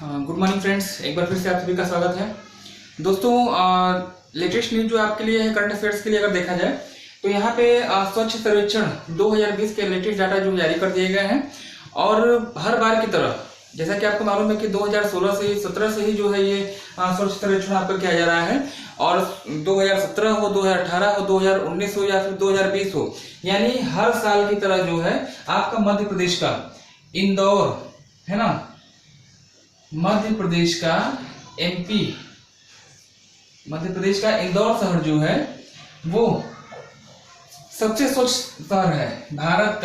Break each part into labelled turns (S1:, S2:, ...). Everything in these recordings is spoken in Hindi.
S1: गुड मॉर्निंग फ्रेंड्स, एक बार फिर से आप सभी का स्वागत है। दोस्तों, लेटेस्ट न्यूज जो आपके लिए है करंट अफेयर्स के लिए अगर देखा जाए तो यहाँ पे स्वच्छ सर्वेक्षण 2020 के लेटेस्ट डाटा जो जारी कर दिए गए हैं। और हर बार की तरह जैसा कि आपको मालूम है कि 2016 से 17 से ही जो है ये स्वच्छ सर्वेक्षण आपका किया जा रहा है। और 2017 हो, 2018 हो, 2019 हो या फिर 2020 हो, यानी हर साल की तरह जो है आपका मध्य प्रदेश का इंदौर है ना, मध्य प्रदेश का एमपी, मध्य प्रदेश का इंदौर शहर जो है वो सबसे स्वच्छ शहर है। भारत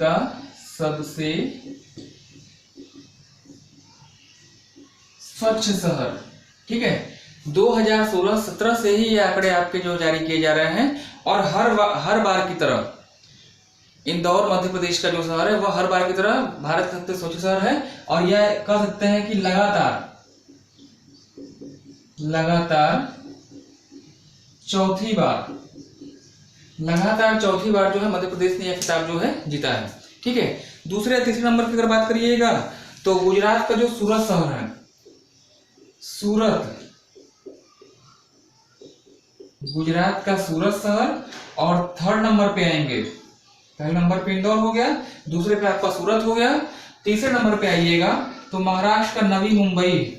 S1: का सबसे स्वच्छ शहर, ठीक है। 2016-17 से ही ये आंकड़े आपके जो जारी किए जा रहे हैं। और हर बार की तरह इंदौर मध्य प्रदेश का जो शहर है वह हर बार की तरह भारत का सबसे स्वच्छ शहर है। और यह कह सकते हैं कि लगातार चौथी बार जो है मध्य प्रदेश ने यह खिताब जो है जीता है, ठीक है। दूसरे या तीसरे नंबर की अगर बात करिएगा तो गुजरात का जो सूरत शहर है, गुजरात का सूरत शहर। और थर्ड नंबर पे आएंगे, पहले नंबर पे इंदौर हो गया, दूसरे पे आपका सूरत हो गया, तीसरे नंबर पे आइएगा तो महाराष्ट्र का नवी मुंबई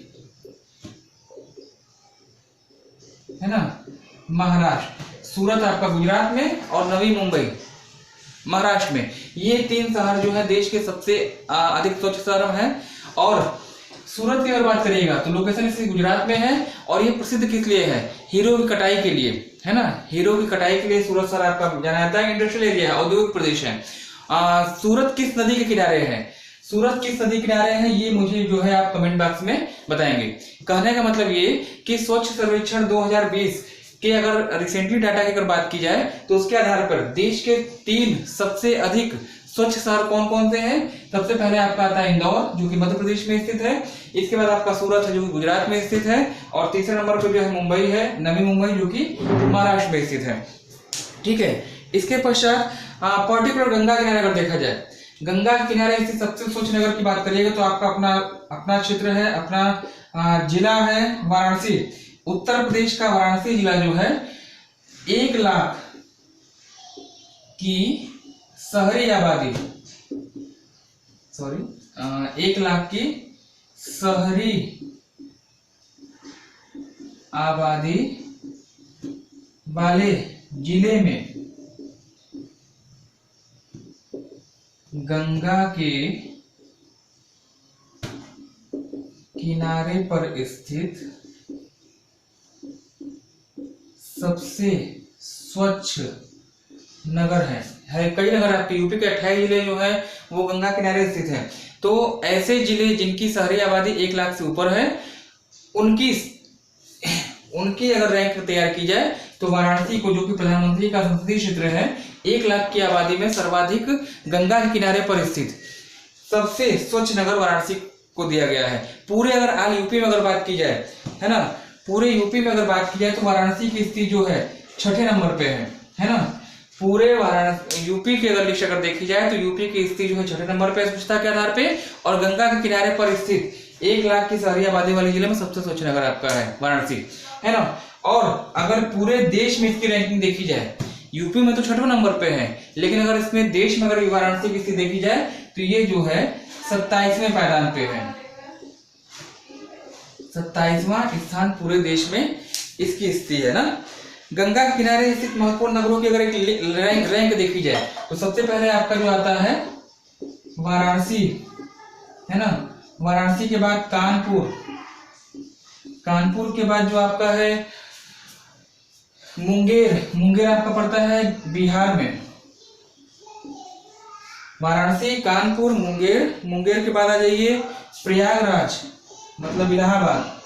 S1: है ना। महाराष्ट्र, सूरत आपका गुजरात में और नवी मुंबई महाराष्ट्र में, ये तीन शहर जो है देश के सबसे अधिक स्वच्छ शहर हैं। और सूरत की अगर बात करिएगा तो लोकेशन इसकी गुजरात में है। और ये प्रसिद्ध किस लिए है? हीरो की कटाई के लिए, है ना। हीरो की कटाई के लिए सूरत शहर आपका जाना जाता है, इंडस्ट्रियल एरिया है, औद्योगिक प्रदेश है। सूरत किस नदी के किनारे है? सूरत किस नदी के किनारे है, ये मुझे जो है आप कमेंट बॉक्स में बताएंगे। कहने का मतलब ये कि स्वच्छ सर्वेक्षण 2020 के अगर रिसेंटली डाटा की अगर बात की जाए तो उसके आधार पर देश के 3 सबसे अधिक स्वच्छ शहर कौन कौन से हैं। सबसे पहले आपका आता है इंदौर जो कि मध्य प्रदेश में स्थित है। इसके बाद आपका सूरत है जो कि गुजरात में स्थित है। और तीसरे नंबर पर जो है मुंबई है, नवी मुंबई, जो कि महाराष्ट्र में स्थित है, ठीक है। इसके पश्चात पर्टिकुलर गंगा किनारे अगर देखा जाए, गंगा के किनारे स्थित सबसे स्वच्छ नगर की बात करिएगा तो आपका अपना क्षेत्र है, अपना जिला है वाराणसी। उत्तर प्रदेश का वाराणसी जिला जो है 1 लाख की शहरी आबादी, 1 लाख की शहरी आबादी वाले जिले में गंगा के किनारे पर स्थित सबसे स्वच्छ नगर है। कई नगर आपके यूपी के 28 जिले जो है वो गंगा किनारे स्थित हैं। तो ऐसे जिले जिनकी शहरी आबादी 1 लाख से ऊपर है, उनकी अगर रैंक तैयार की जाए तो वाराणसी को, जो कि प्रधानमंत्री का संसदीय क्षेत्र है, 1 लाख की आबादी में सर्वाधिक गंगा के किनारे पर स्थित सबसे स्वच्छ नगर वाराणसी को दिया गया है। पूरे अगर ऑल यूपी में अगर बात की जाए, है ना, पूरे यूपी में अगर बात की जाए तो वाराणसी की स्थिति जो है 6ठे नंबर पे है ना। पूरे वाराणसी यूपी की अगर लिस्ट अगर देखी जाए तो यूपी की स्थिति जो है 6ठे नंबर पे स्वच्छता के आधार पे। और गंगा के किनारे पर स्थित 1 लाख की शहरी आबादी वाले जिले में सबसे स्वच्छ नगर आपका है वाराणसी, है ना। और अगर पूरे देश में इसकी रैंकिंग देखी जाए, यूपी में तो 6ठे नंबर पे है, लेकिन अगर इसमें देश में अगर वाराणसी की स्थिति देखी जाए तो ये जो है 27वें पायदान पे है, 27वां स्थान पूरे देश में इसकी स्थिति है ना। गंगा के किनारे स्थित महत्वपूर्ण नगरों की अगर एक रैंक देखी जाए तो सबसे पहले आपका जो आता है वाराणसी, है ना। वाराणसी के बाद कानपुर के बाद जो आपका है मुंगेर आपका पड़ता है बिहार में। वाराणसी, कानपुर, मुंगेर के बाद आ जाइए प्रयागराज, मतलब इलाहाबाद।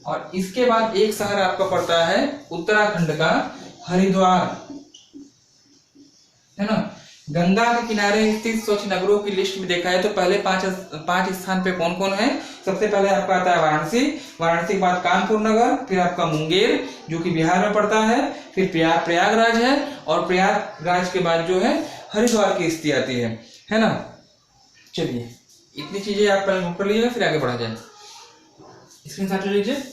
S1: और इसके बाद एक शहर आपका पड़ता है उत्तराखंड का हरिद्वार, है ना। गंगा के किनारे स्थित स्वच्छ नगरों की लिस्ट में देखा है तो पहले पांच स्थान पे कौन कौन है। सबसे पहले आपका आता है वाराणसी के बाद कानपुर नगर, फिर आपका मुंगेर जो कि बिहार में पड़ता है, फिर प्रयागराज है, और प्रयागराज के बाद जो है हरिद्वार की स्थिति आती है ना। चलिए इतनी चीजें आप पहले नोट कर लीजिएगा, फिर आगे बढ़ा जाए। स्क्रीनशॉट ले लीजिए।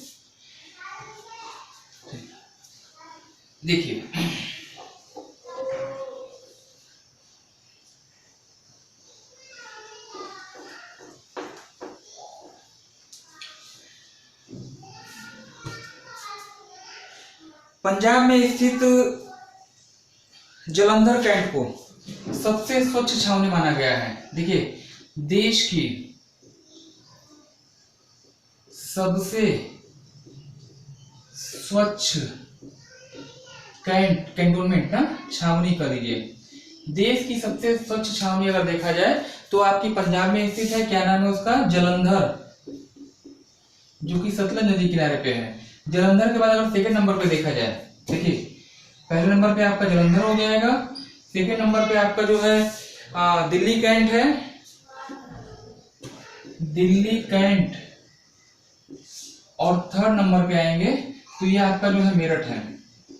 S1: देखिए पंजाब में स्थित जालंधर कैंट को सबसे स्वच्छ छावनी माना गया है। देखिए देश की सबसे स्वच्छ कैंटोनमेंट ना छावनी कर दीजिए। देश की सबसे स्वच्छ छावनी अगर देखा जाए तो आपकी पंजाब में स्थित है। क्या नाम है उसका? जालंधर, जो कि सतलज नदी किनारे पे है। जालंधर के बाद अगर सेकंड नंबर पे देखा जाए, देखिए पहले नंबर पे आपका जालंधर हो जाएगा, सेकंड नंबर पे आपका जो है दिल्ली कैंट है, दिल्ली कैंट, और थर्ड नंबर पे आएंगे तो ये आपका जो है मेरठ है,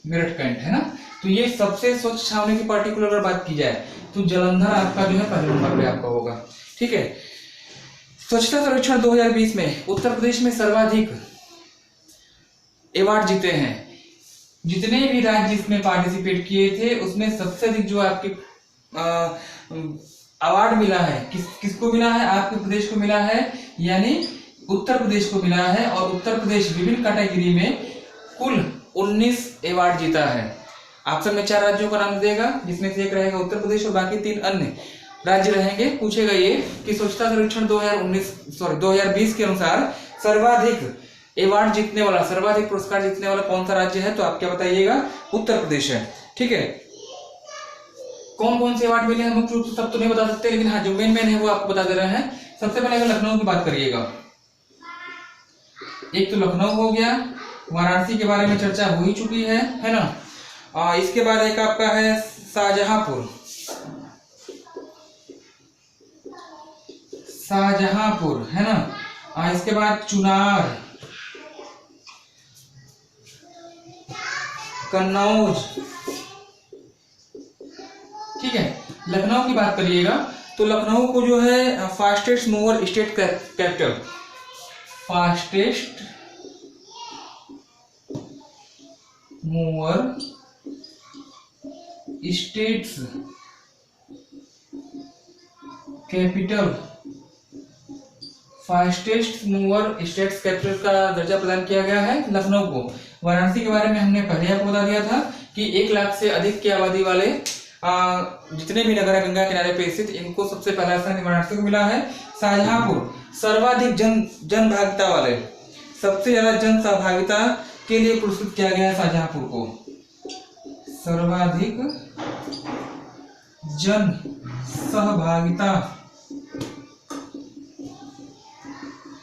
S1: मेरठ कैंट है ना। तो ये सबसे स्वच्छ छावनी की पर्टिकुलर अगर बात की जाए तो जालंधर आपका जो है पहले नंबर पे आपका होगा। ठीक है। स्वच्छता सर्वेक्षण 2020 में उत्तर प्रदेश में सर्वाधिक अवार्ड जीते हैं। जितने भी राज्य इसमें पार्टिसिपेट किए थे उसमें सबसे अधिक जो आपके अवार्ड मिला है किसको मिला है? आपके प्रदेश को मिला है, यानी उत्तर प्रदेश को मिला है। और उत्तर प्रदेश विभिन्न कैटेगरी में कुल 19 अवार्ड जीता है। ऑप्शन में 4 राज्यों का नाम देगा, जिसमें से एक रहेगा उत्तर प्रदेश और बाकी 3 अन्य राज्य रहेंगे। पूछेगा ये कि स्वच्छता सर्वेक्षण 2020 के अनुसार सर्वाधिक अवार्ड जीतने वाला, सर्वाधिक पुरस्कार जीतने वाला कौन सा राज्य है? तो आप क्या बताइएगा? उत्तर प्रदेश है। ठीक है। कौन कौन से अवार्ड मिले हैं मुख्य रूप से सब तो नहीं बता सकते, लेकिन हाँ जो मेन है वो आपको बता दे रहे हैं। सबसे पहले अगर लखनऊ की बात करिएगा, एक तो लखनऊ हो गया, वाराणसी के बारे में चर्चा हो ही चुकी है ना। इसके बाद एक आपका है शाहजहांपुर, शाहजहांपुर है ना। इसके बाद चुनार, कन्नौज। ठीक है। लखनऊ की बात करिएगा तो लखनऊ को जो है fastest mover state capital, fastest mover states capital, fastest mover states capital का दर्जा प्रदान किया गया है लखनऊ को। वाराणसी के बारे में हमने पहले आपको बता दिया था कि 1 लाख से अधिक की आबादी वाले जितने भी नगर है गंगा किनारे पे स्थित, इनको सबसे पहला स्थान वाराणसी को मिला है। शाहजहांपुर सर्वाधिक जन भागिता वाले, सबसे ज्यादा जन सहभागिता के लिए पुरस्कृत किया गया है शाहजहांपुर को, सर्वाधिक जन सहभागिता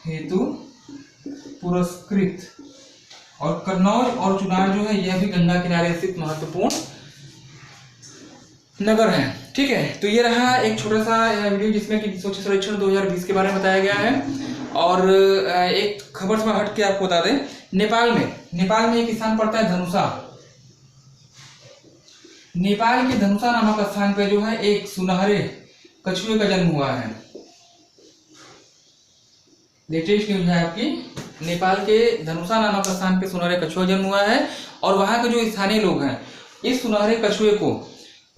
S1: हेतु पुरस्कृत। और कन्नौज और चुनार जो है यह भी गंगा किनारे स्थित महत्वपूर्ण नगर है। ठीक है। तो ये रहा एक छोटा सा वीडियो जिसमें कि स्वच्छ सर्वेक्षण 2020 के बारे में बताया गया है। और एक खबर से हट के आपको बता दें, नेपाल में एक स्थान पड़ता है धनुषा। नेपाल के धनुषा नामक स्थान पे जो है एक सुनहरे कछुए का जन्म हुआ है। लेटेस्ट न्यूज है आपकी, नेपाल के धनुषा नामक स्थान पे सुनहरे कछुआ जन्म हुआ है। और वहां के जो स्थानीय लोग हैं इस सुनहरे कछुए को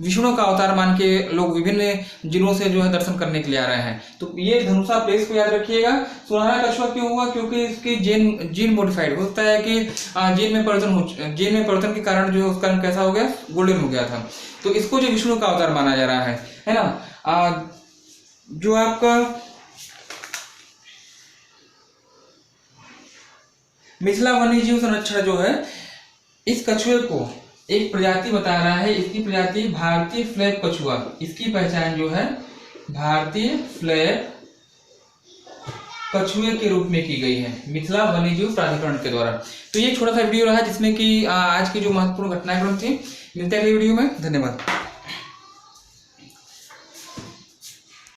S1: विष्णु का अवतार मान के लोग विभिन्न जिलों से जो है दर्शन करने के लिए आ रहे हैं। तो ये धनुषा प्लेस को याद रखिएगा। सुनहरा कछुआ क्यों हुआ? क्योंकि इसकी जीन मॉडिफाइड होता है कि जीन में परिवर्तन के कारण जो है उसका रंग कैसा हो गया? गोल्डन हो गया था। तो इसको जो विष्णु का अवतार माना जा रहा है ना। जो आपका मिथिला वन्यजीव संरक्षण जो है इस कछुए को एक प्रजाति बता रहा है। इसकी प्रजाति भारतीय फ्लैग कछुआ, इसकी पहचान जो है भारतीय फ्लैग कछुए के रूप में की गई है मिथिला वन्यजीव प्राधिकरण के द्वारा। तो ये छोटा सा वीडियो रहा जिसमें कि आज की जो महत्वपूर्ण घटनाएं थी। मिलते हैं अगले वीडियो में। धन्यवाद।